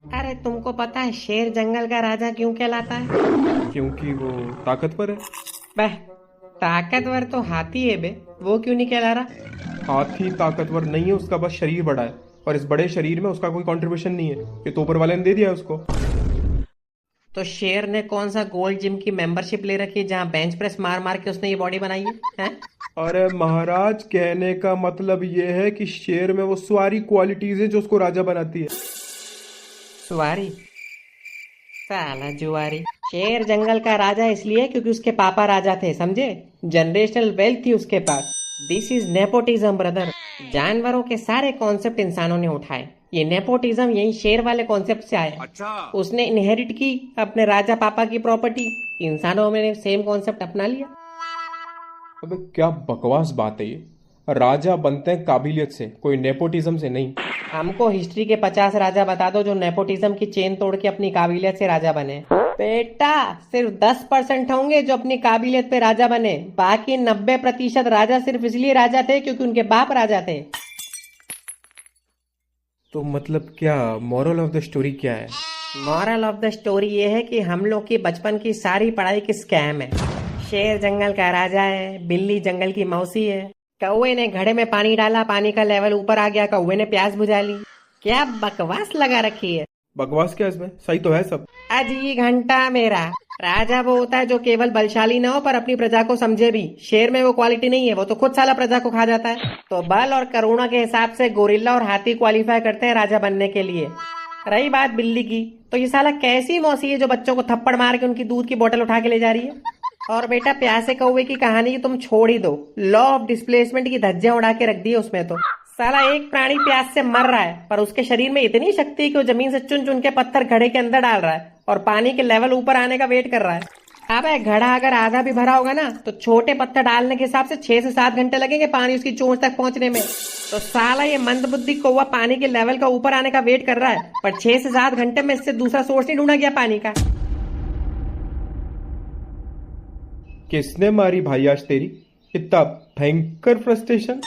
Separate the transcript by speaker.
Speaker 1: अरे तुमको पता है शेर जंगल का राजा क्यों कहलाता है?
Speaker 2: क्योंकि वो ताकतवर है।
Speaker 1: बह, ताकतवर तो हाथी है बे, वो क्यों नहीं कहला रहा?
Speaker 2: हाथी ताकतवर नहीं है, उसका बस शरीर बड़ा है और इस बड़े शरीर में उसका कोई कंट्रीब्यूशन नहीं है। ये तो ऊपर वाले ने दे दिया है उसको।
Speaker 1: तो शेर ने कौन सा गोल्ड जिम की मेंबरशिप ले रखी है जहाँ बेंच प्रेस मार मार के उसने ये बॉडी बनाई है, हैं?
Speaker 2: अरे महाराज, कहने का मतलब ये है कि शेर में वो सारी क्वालिटीज है जो उसको राजा बनाती है।
Speaker 1: सुवारी, साला जुआरी। शेर जंगल का राजा इसलिए क्योंकि उसके पापा राजा थे, समझे? जनरेशनल वेल्थ थी उसके पास। This is nepotism brother. जानवरों के सारे कॉन्सेप्ट इंसानों ने उठाए, ये नेपोटिज्म यही शेर वाले कॉन्सेप्ट से आया। अच्छा। उसने इनहेरिट की अपने राजा पापा की प्रॉपर्टी, इंसानों में सेम कॉन्सेप्ट अपना लिया।
Speaker 2: अबे क्या बकवास बात है ये। राजा बनते हैं काबिलियत से, कोई नेपोटिज्म से नहीं।
Speaker 1: हमको हिस्ट्री के 50 राजा बता दो जो नेपोटिज्म की चेन तोड़ के अपनी काबिलियत से राजा बने। बेटा, सिर्फ 10% होंगे जो अपनी काबिलियत पे राजा बने, बाकी 90% राजा सिर्फ इसलिए राजा थे क्योंकि उनके बाप राजा थे।
Speaker 2: तो मतलब क्या मॉरल ऑफ द स्टोरी क्या है?
Speaker 1: मॉरल ऑफ द स्टोरी ये है कि हम लोग की बचपन की सारी पढ़ाई की स्कैम है। शेर जंगल का राजा है, बिल्ली जंगल की मौसी है। कौवे ने घड़े में पानी डाला, पानी का लेवल ऊपर आ गया, कौवे ने प्यास बुझा ली। क्या बकवास लगा रखी है।
Speaker 2: बकवास क्या इसमें, सही तो है सब।
Speaker 1: अजी घंटा मेरा। राजा वो होता है जो केवल बलशाली ना हो पर अपनी प्रजा को समझे भी। शेर में वो क्वालिटी नहीं है, वो तो खुद साला प्रजा को खा जाता है। तो बल और करुणा के हिसाब से गोरिल्ला और हाथी क्वालिफाई करते हैं राजा बनने के लिए। रही बात बिल्ली की, तो ये साला कैसी मौसी है जो बच्चों को थप्पड़ मार के उनकी दूध की बोतल उठा के ले जा रही है। और बेटा, प्यासे कौवे की कहानी तुम छोड़ ही दो, लॉ ऑफ डिस्प्लेसमेंट की धज्जियां उड़ा के रख दी है उसमें। तो साला एक प्राणी प्यास से मर रहा है पर उसके शरीर में इतनी शक्ति है कि वो जमीन से चुन चुन के पत्थर घड़े के अंदर डाल रहा है और पानी के लेवल ऊपर आने का वेट कर रहा है। अबे घड़ा अगर आधा भी भरा होगा ना तो छोटे पत्थर डालने के हिसाब से 6 से 7 घंटे लगेंगे पानी उसकी चोंच तक पहुंचने में। तो साला ये मंदबुद्धि कौवा पानी के लेवल का ऊपर आने का वेट कर रहा है पर 6 से 7 घंटे में इससे दूसरा सोर्स नहीं ढूंढा गया पानी का।
Speaker 2: किसने मारी भाई आज तेरी इतना भयंकर फ्रस्ट्रेशन?